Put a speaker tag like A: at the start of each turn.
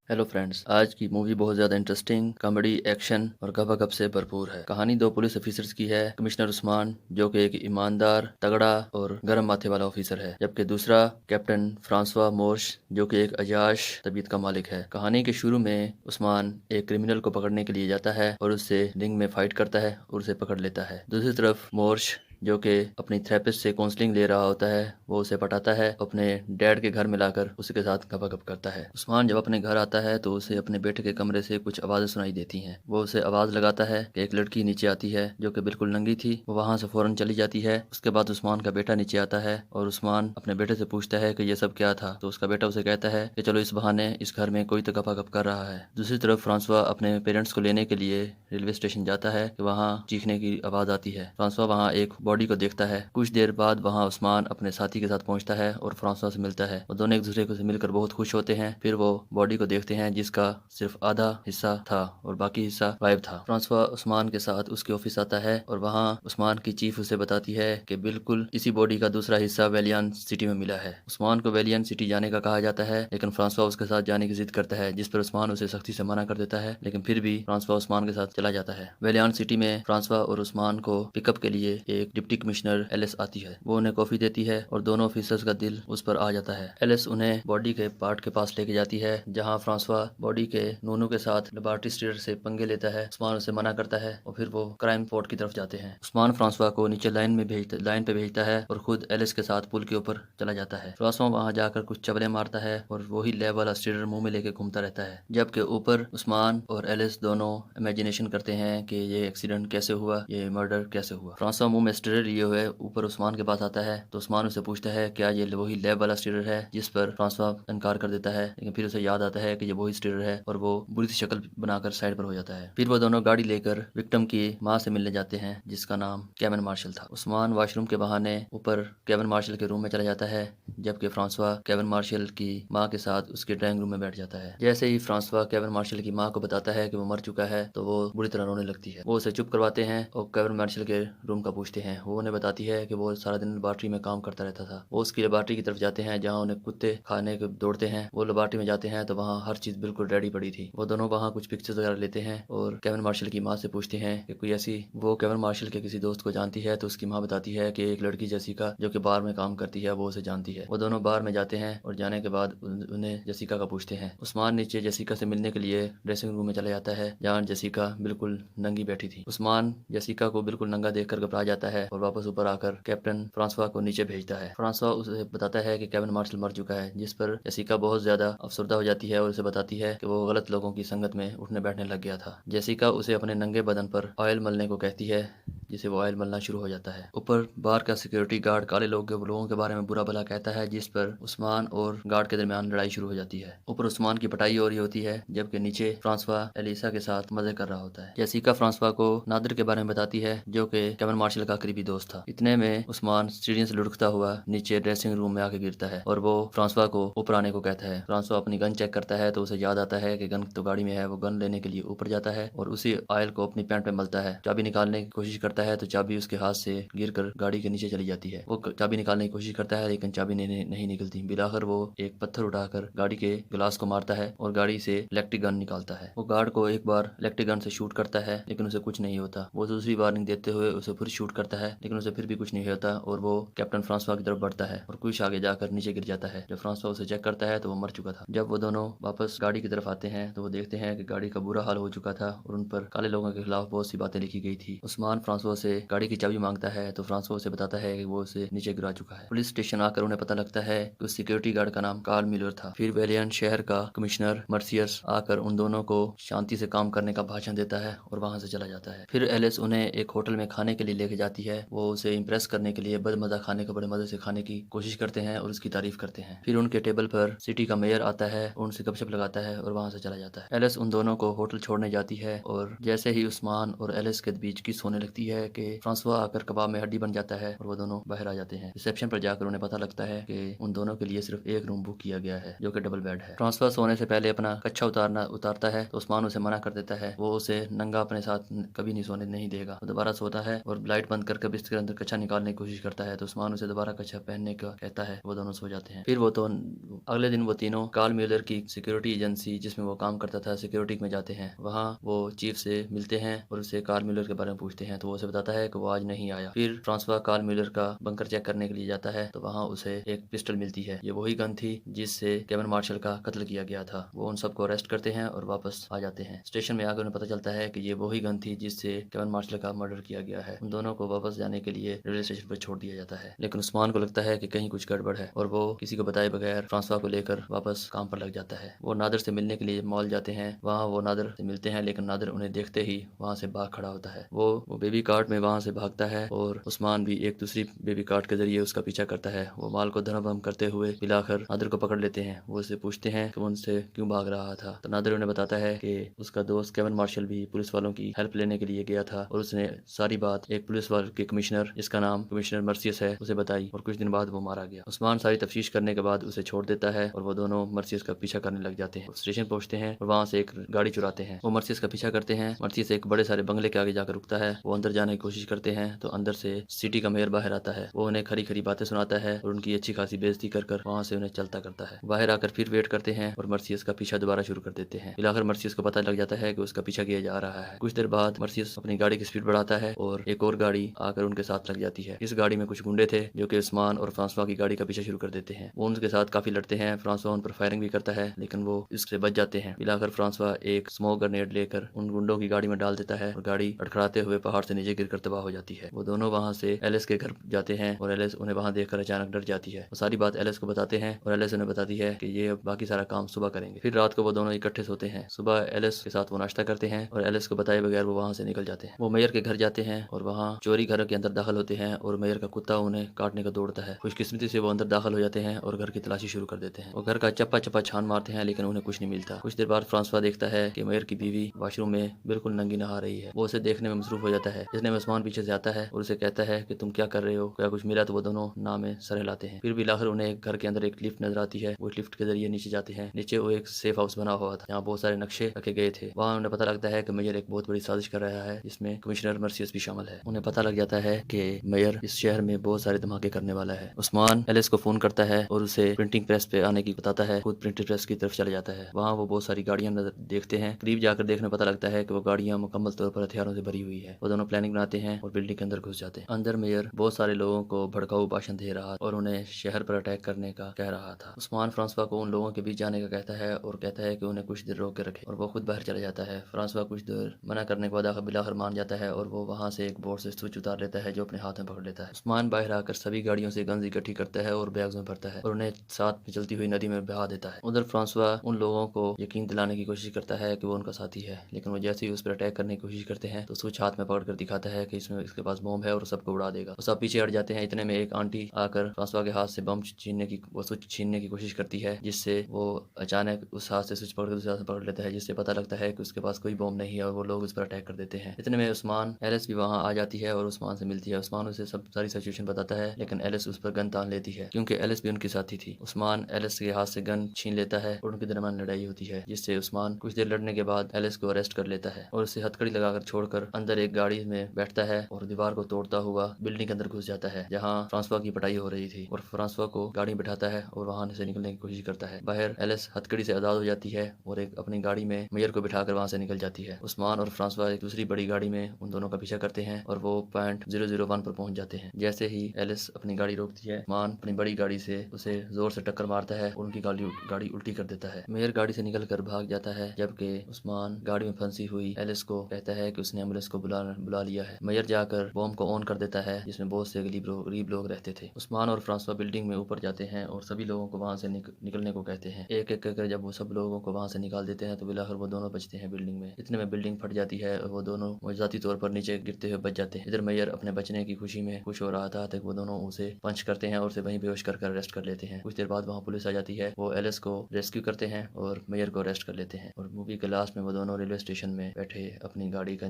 A: Hello friends, आज की movie बहुत ज़्यादा इंटरेस्टिंग, कॉमेडी, एक्शन और गप से भरपूर है। कहानी दो पुलिस ऑफिसर्स की है। कमिश्नर उस्मान जो कि एक ईमानदार, तगड़ा और गर्म माथे वाला ऑफिसर है, जबकि दूसरा कैप्टन फ्रांसवा मोर्श जो कि एक अयाश तबीयत का मालिक है। कहानी के शुरू में उस्मान एक क्रिमिनल को पकड़ने के लिए जाता है और उससे रिंग में फाइट करता है और उसे पकड़ लेता है। दूसरी तरफ मोर्श जो कि अपनी थेरेपिस्ट से काउंसलिंग ले रहा होता है, वो उसे पटाता है, अपने डैड के घर में लाकर उसके साथ गपागप करता है। उस्मान जब अपने घर आता है तो उसे अपने बेटे के कमरे से कुछ आवाज़ें सुनाई देती हैं। वो उसे आवाज़ लगाता है कि एक लड़की नीचे आती है जो कि बिल्कुल नंगी थी। वो वहाँ से फ़ौरन चली जाती है। उसके बाद उस्मान का बेटा नीचे आता है और उस्मान अपने बेटे से पूछता है कि ये सब क्या था, तो उसका बेटा उसे कहता है कि चलो इस बहाने इस घर में कोई तो गपागप कर रहा है। दूसरी तरफ फ्रांसवा अपने पेरेंट्स को लेने के लिए रेलवे स्टेशन जाता है कि वहाँ चीखने की आवाज़ आती है। फ्रांसवा वहाँ एक बॉडी को देखता है। कुछ देर बाद वहाँ उस्मान अपने साथी के साथ पहुँचता है और फ्रांसवा से मिलता है। वो दोनों एक दूसरे को से मिलकर बहुत खुश होते हैं। फिर वो बॉडी को देखते हैं जिसका सिर्फ आधा हिस्सा था और बाकी हिस्सा गायब था। फ्रांसवा उस्मान के साथ उसके ऑफिस आता है और वहाँ उस्मान की चीफ उसे बताती है कि बिल्कुल इसी बॉडी का दूसरा हिस्सा वेलियन सिटी में मिला है। उस्मान को वेलियन सिटी जाने का कहा जाता है, लेकिन फ्रांसवा उसके साथ जाने की जिद करता है, जिस पर उस्मान उसे सख्ती से मना कर देता है, लेकिन फिर भी फ्रांसवा उस्मान के साथ चला जाता है। वेलियन सिटी में फ्रांसवा और उस्मान को पिकअप के लिए एक डिप्टी कमिश्नर एलिस आती है। वो उन्हें कॉफी देती है और दोनों ऑफिसर्स का दिल उस पर आ जाता है। एलिस उन्हें बॉडी के पार्ट के पास लेके जाती है, जहाँ फ्रांसवा बॉडी के नूनू के साथ लेबोरेटरी स्टेटर से पंगे लेता है। उस्मान उसे मना करता है और फिर वो क्राइम स्पॉट की तरफ जाते हैं। उस्मान फ्रांसवा को नीचे लाइन पे भेजता है और खुद एलिस के साथ पुल के ऊपर चला जाता है। फ्रांसवा वहाँ जाकर कुछ चबले मारता है और वही लैब वाला स्टेटर मुंह में लेके घूमता रहता है, जबकि ऊपर उस्मान और एलिस दोनों इमेजिनेशन करते हैं कि ये एक्सीडेंट कैसे हुआ, ये मर्डर कैसे हुआ। फ्रांसवा मुंह में स्टेटर लिए हुए ऊपर उस्मान के पास आता है तो उस्मान उससे पूछता है क्या ये वही लैब वाला स्टेटर है, जिस पर फ्रांसवा इनकार कर देता है, लेकिन फिर उसे याद आता है कि ये वही स्टेटर है और वो बुरी सी शक्ल बनाकर साइड पर हो जाता है। फिर वो दोनों गाड़ी लेकर विक्टिम की माँ से मिलने जाते हैं, जिसका नाम केविन मार्शल था। उस्मान वॉशरूम के बहाने ऊपर केविन मार्शल के रूम में चला जाता है, जबकि फ्रांसवा केविन मार्शल की माँ के साथ उसके ड्राइंग रूम में बैठ जाता है। जैसे ही फ्रांसवा केविन मार्शल की माँ को बताता है कि वो मर चुका है तो वो बुरी तरह रोने लगती है। वो उसे चुप करवाते हैं और केविन मार्शल के रूम का पूछते हैं। वो उन्हें बताती है कि वो सारा दिन लेबोरेटरी में काम करता रहता था। वो उसकी लेबोरेटरी की तरफ जाते हैं जहाँ उन्हें कुत्ते खाने को दौड़ते हैं। वो लेबोरेटरी में जाते हैं तो वहाँ हर चीज बिल्कुल रेडी पड़ी थी। वो दोनों वहाँ कुछ पिक्चर्स वगैरह लेते हैं और केविन मार्शल की माँ से पूछते हैं कि कोई ऐसी वो केविन मार्शल के किसी दोस्त को जानती है, तो उसकी माँ बताती है कि एक लड़की जेसिका जो कि बार में काम करती है वो उसे जानती है। वो दोनों बार में जाते हैं और जाने के बाद उन्हें जेसिका का पूछते हैं। उस्मान नीचे जेसिका से मिलने के लिए ड्रेसिंग रूम में चला जाता है, जहाँ जेसिका बिल्कुल नंगी बैठी थी। उस्मान जेसिका को बिल्कुल नंगा देखकर घबरा जाता है और वापस ऊपर आकर कैप्टन फ्रांसवा को नीचे भेजता है। फ्रांसवा उसे बताता है कि केविन मार्शल मर चुका है, जिस पर जेसिका बहुत ज्यादा अफसरदा हो जाती है और उसे बताती है कि वो गलत लोगों की संगत में उठने बैठने लग गया था। जेसिका उसे अपने नंगे बदन पर ऑयल मलने को कहती है, जिसे वो ऑयल मलना शुरू हो जाता है। ऊपर बार का सिक्योरिटी गार्ड काले लोगों के बारे में बुरा भला कहता है, जिस पर उस्मान और गार्ड के दरमियान लड़ाई शुरू हो जाती है। ऊपर उस्मान की पिटाई हो रही होती है, जबकि नीचे फ्रांसवा एलिसा के साथ मजे कर रहा होता है। जेसिका फ्रांसवा को नादिर के बारे में बताती है, जो कि केविन मार्शल का करीबी दोस्त था। इतने में उस्मान सीढ़ियों से लुढ़कता हुआ नीचे ड्रेसिंग रूम में आके गिरता है और वो फ्रांसवा को ऊपर आने को कहता है। फ्रांसवा अपनी गन चेक करता है तो उसे याद आता है कि गन तो गाड़ी में है। वो गन लेने के लिए ऊपर जाता है और उसी ऑयल को अपनी पैंट पे मलता है। चाबी निकालने की कोशिश करता है तो चाबी उसके हाथ से गिरकर गाड़ी के नीचे चली जाती है। वो चाबी निकालने की कोशिश करता है, लेकिन चाबी नहीं निकलती। बिलाकर वो एक पत्थर उठाकर गाड़ी के गिलास को मारता है और गाड़ी से इलेक्ट्रिक गन निकालता है। वो गार्ड को एक बार इलेक्ट्रिक गन से शूट करता है, लेकिन उसे कुछ नहीं होता। वो दूसरी वार्निंग देते हुए उसे फिर शूट करता है, लेकिन उसे फिर भी कुछ नहीं होता और वो कैप्टन फ्रांसवा की तरफ बढ़ता है और कुछ आगे जाकर नीचे गिर जाता है। जब फ्रांसवा उसे चेक करता है तो वो मर चुका था। जब वो दोनों वापस गाड़ी की तरफ आते हैं तो वो देखते हैं कि गाड़ी का बुरा हाल हो चुका था और उन पर काले लोगों के खिलाफ बहुत सी बातें लिखी गई थी। उस्मान फ्रांसवा से गाड़ी की चाबी मांगता है तो फ्रांसवा उसे बताता है कि वो उसे नीचे गिरा चुका है। पुलिस स्टेशन आकर उन्हें पता लगता है कि उस सिक्योरिटी गार्ड का नाम कार्ल मिलर था। फिर वेलियन शहर का कमिश्नर मर्सियस आकर उन दोनों को शांति से काम करने का भाषण देता है और वहां से चला जाता है। फिर एलिस उन्हें एक होटल में खाने के लिए लेके जाती है। वो उसे इम्प्रेस करने के लिए बदमजा खाने को बड़े मजे से खाने की कोशिश करते हैं और उसकी तारीफ करते हैं। फिर उनके टेबल पर सिटी का मेयर आता है, उनसे गपशप लगाता है और वहां से चला जाता है। एलिस उन दोनों को होटल छोड़ने जाती है और जैसे ही उस्मान और एलिस के बीच किस होने लगती है, है कि फ्रांसवा आकर कबाब में हड्डी बन जाता है और वो दोनों बाहर आ जाते हैं। रिसेप्शन पर जाकर उन्हें पता लगता है कि उन दोनों के लिए सिर्फ एक रूम बुक किया गया है जो कि डबल बेड है। फ्रांसवा सोने से पहले अपना कच्छा उतारता है तो उस्मान उसे मना कर देता है। वो उसे नंगा अपने साथ कभी नहीं सोने नहीं देगा। वो दोबारा सोता है और लाइट बंद करके बिस्तर के अंदर कच्छा निकालने की कोशिश करता है तो उस्मान उसे दोबारा कच्छा पहनने का कहता है। वो दोनों सो जाते हैं। फिर वो तो अगले दिन वो तीनों कार्ल म्यूलर की सिक्योरिटी एजेंसी जिसमें वो काम करता था सिक्योरिटी में जाते हैं। वहाँ वो चीफ से मिलते हैं और उससे कार्ल म्यूलर के बारे में पूछते हैं तो वो उसे बताता है कि वो आज नहीं आया। फिर फ्रांसवा कार्ल म्यूलर का बंकर चेक करने के लिए जाता है तो वहाँ उसे एक पिस्टल मिलती है। ये वही गन थी जिससे केविन मार्शल का कत्ल किया गया था। वो उन सबको अरेस्ट करते हैं और वापस आ जाते हैं। स्टेशन में आकर उन्हें पता चलता है कि ये वही गन थी जिससे केविन मार्शल का मर्डर किया गया है। उन दोनों को वापस जाने के लिए रेलवे स्टेशन पर छोड़ दिया जाता है, लेकिन उस्मान को लगता है कि कहीं कुछ गड़बड़ है और वो किसी को बताए बगैर फ्रांसवा को लेकर वापस काम पर लग जाता है। वो नादिर से मिलने के लिए मॉल जाते हैं। वहाँ वो नादिर से मिलते हैं लेकिन नादिर उन्हें देखते ही वहाँ से भाग खड़ा होता है। वो बेबी कार्ट में वहाँ से भागता है और उस्मान भी एक दूसरी बेबी कार्ट के जरिए उसका पीछा करता है। वो माल को धर्म करते हुए आखिर नादिर को पकड़ लेते हैं। वो उससे पूछते हैं कि वो उनसे क्यों भाग रहा था तो नादिर उन्हें बताता है कि उसका दोस्त केविन मार्शल भी पुलिस वालों की हेल्प लेने के लिए गया था और उसने सारी बात एक पुलिस वाले के कमिश्नर जिसका नाम कमिश्नर मर्सियस है उसे बताई और कुछ दिन बाद वो मारा गया। उस्मान सारी तफ्तीश करने के बाद उसे छोड़ देता है और वो दोनों मर्सियस का पीछा करने लग जाते हैं। स्टेशन पहुंचते हैं और वहाँ से एक गाड़ी चुराते हैं। वो मर्सियस का पीछा करते हैं। मर्सियस एक बड़े सारे बंगले के आगे जाकर रुकता है। वो अंदर जाने की कोशिश करते हैं तो अंदर से सिटी का मेयर बाहर आता है। वो उन्हें खरी खरी बातें सुनाता है और उनकी अच्छी खासी बेइज्जती कर वहाँ से उन्हें चलता करता है। बाहर आकर फिर वेट करते हैं और मर्सियस का पीछा दोबारा शुरू कर देते हैं। फिर आखिर मर्सियस को पता लग जाता है कि उसका पीछा किया जा रहा है। कुछ देर बाद मर्सियस अपनी गाड़ी की स्पीड बढ़ाता है और एक और गाड़ी आकर उनके साथ लग जाती है। इस गाड़ी में कुछ गुंडे थे जो कि उस्मान और फ्रांसवा की गाड़ी का पीछा शुरू कर देते हैं। वो उनके साथ काफी लड़ते हैं। फ्रांसवा उन पर फायरिंग भी करता है लेकिन वो इससे बच जाते हैं। मिलाकर फ्रांसवा एक स्मोक ग्रेनेड लेकर उन गुंडों की गाड़ी में डाल देता है और गाड़ी अड़खड़ाते हुए पहाड़ से नीचे गिरकर तबाह हो जाती है। वो दोनों वहाँ से एलिस के घर जाते हैं और एलिस उन्हें वहाँ देखकर अचानक डर जाती है। वो सारी बात एलिस को बताते हैं और एलिस उन्हें बताती है कि ये अब बाकी सारा काम सुबह करेंगे। फिर रात को वो दोनों इकट्ठे सोते हैं। सुबह एलिस के साथ वो नाश्ता करते हैं और एलिस को बताए बगैर वो वहाँ से निकल जाते हैं। वो मेयर के घर जाते हैं और वहाँ चोरी घर के अंदर दाखिल होते हैं और मेयर का कुत्ता उन्हें काटने को दौड़ता है। खुशकिस्मती से वो अंदर दाखिल हो जाते हैं और घर की तलाशी शुरू कर देते हैं। वो घर का चप्पा चप्पा छान मारते हैं लेकिन उन्हें कुछ नहीं मिलता। कुछ देर बाद फ्रांसवा देखता है कि मेयर की बीवी वॉशरूम में बिल्कुल नंगी नहा रही है। वो उसे देखने में मसरूफ हो जाता है। इसने उस्मान पीछे से आता है और उसे कहता है कि तुम क्या कर रहे हो, क्या कुछ मिला तो वो दोनों नाव में सर हिलाते हैं। फिर भी आखिर उन्हें एक घर के अंदर एक लिफ्ट नजर आती है। वो लिफ्ट के जरिए नीचे जाते हैं। नीचे वो एक सेफ हाउस बना हुआ था। यहाँ बहुत सारे नक्शे रखे गए थे। वहाँ उन्हें पता लगता है कि मेयर एक बहुत बड़ी साजिश कर रहा है जिसमें कमिश्नर मर्सियस भी शामिल है। उन्हें पता लग जाता है कि मेयर इस शहर में बहुत सारे धमाके करने वाला है। उस्मान एलिस को फोन करता है और उसे प्रिंटिंग प्रेस पे आने की बताता है। खुद प्रिंटिंग प्रेस की तरफ चले जाता है। वहाँ वो बहुत सारी गाड़ियां देखते हैं। करीब जाकर देखने पता लगता है कि वो गाड़ियां मुकम्मल तौर पर हथियारों से भरी हुई है। वो दोनों प्लानिंग बनाते हैं और बिल्डिंग के अंदर घुस जाते हैं। अंदर मेयर बहुत सारे लोगों को भड़काऊ भाषण दे रहा और उन्हें शहर पर अटैक करने का कह रहा था। उस्मान फ्रांसवा को उन लोगों के बीच जाने का कहता है और कहता है कि उन्हें कुछ देर रोक के रखे और वो खुद बाहर चला जाता है। फ्रांसवा कुछ देर मना करने के बाद बिलाखिर मान जाता है और वो वहाँ से एक बोर्ड से स्विच उतार लेता है जो अपने हाथ में पकड़ लेता है। उस्मान बाहर आकर सभी गाड़ियों से गन्स इकट्ठी करता है और बैग्स में भरता है और उन्हें साथ में चलती हुई नदी में बहा देता है। उधर फ्रांसवा उन लोगों को यकीन दिलाने की कोशिश करता है कि वो उनका साथी है, लेकिन वो जैसे ही उस पर अटैक करने की कोशिश करते हैं तो स्विच हाथ में पकड़कर दिखाता है कि इसमें इसके पास बम है और सबको उड़ा देगा। वो सब पीछे हट जाते हैं। इतने में एक आंटी आकर फ्रांसवा के हाथ से बम छीनने की वो स्विच छीनने की कोशिश करती है जिससे वो अचानक उस हाथ से स्विच पकड़ दूसरे हाथ से पकड़ लेता है जिससे पता लगता है कि उसके पास कोई बम नहीं है और वो लोग उस पर अटैक कर देते हैं। इतने में उस्मान एलिस भी वहाँ आ जाती है और उस्मान से मिलती है। उस्मान उसे सब सारी सिचुएशन बताता है लेकिन एलिस उस पर गन तान लेती है क्योंकि एलिस भी उनकी साथी थी। उस्मान एलिस के हाथ से गन छीन लेता है और उनके दरमियान लड़ाई होती है जिससे उस्मान कुछ देर लड़ने के बाद एलिस को अरेस्ट कर लेता है और उसे हथकड़ी लगाकर छोड़कर अंदर एक गाड़ी में बैठता है और दीवार को तोड़ता हुआ बिल्डिंग के अंदर घुस जाता है जहाँ फ्रांसवा की पिटाई हो रही थी और फ्रांसवा को गाड़ी में बिठाता है और वहाँ से निकलने की कोशिश करता है। बाहर एलिस हथकड़ी से आजाद हो जाती है और एक अपनी गाड़ी में मेयर को बिठाकर वहाँ से निकल जाती है। उस्मान और फ्रांसवा एक दूसरी बड़ी गाड़ी में उन दोनों का पीछा करते हैं और वो पॉइंट 001 पर पहुंच जाते हैं। जैसे ही एलिस अपनी गाड़ी रोकती है उस्मान अपनी बड़ी गाड़ी से उसे जोर से टक्कर मारता है और उनकी गाड़ी उल्टी कर देता है। मेयर गाड़ी से निकलकर भाग जाता है जबकि उस्मान गाड़ी में फंसी हुई एलिस को कहता है कि उसने एम्बुलेंस को बुला लिया है। मेयर जाकर बॉम्ब को ऑन कर देता है जिसमें बहुत से गरीब लोग रहते थे। उस्मान और फ्रांसवा बिल्डिंग में ऊपर जाते हैं और सभी लोगों को वहाँ से निकलने को कहते हैं। एक एक करके जब वो सब लोगों को वहाँ से निकाल देते हैं तो बिलाखिर वो दोनों बचते हैं बिल्डिंग में। इतने में बिल्डिंग फट जाती है और वो दोनों मौजूदाती तौर पर नीचे गिरते हुए बच जाते हैं। इधर मेयर अपने बचने की खुशी में खुश हो रहा था तक वो दोनों उसे पंच करते हैं और उसे वहीं बेहोश कर अरेस्ट कर लेते हैं। कुछ देर बाद वहाँ पुलिस आ जाती है। वो एलिस को रेस्क्यू करते हैं और मेयर को अरेस्ट कर लेते हैं और मूवी के लास्ट में वो दोनों रेलवे स्टेशन में बैठे अपनी गाड़ी का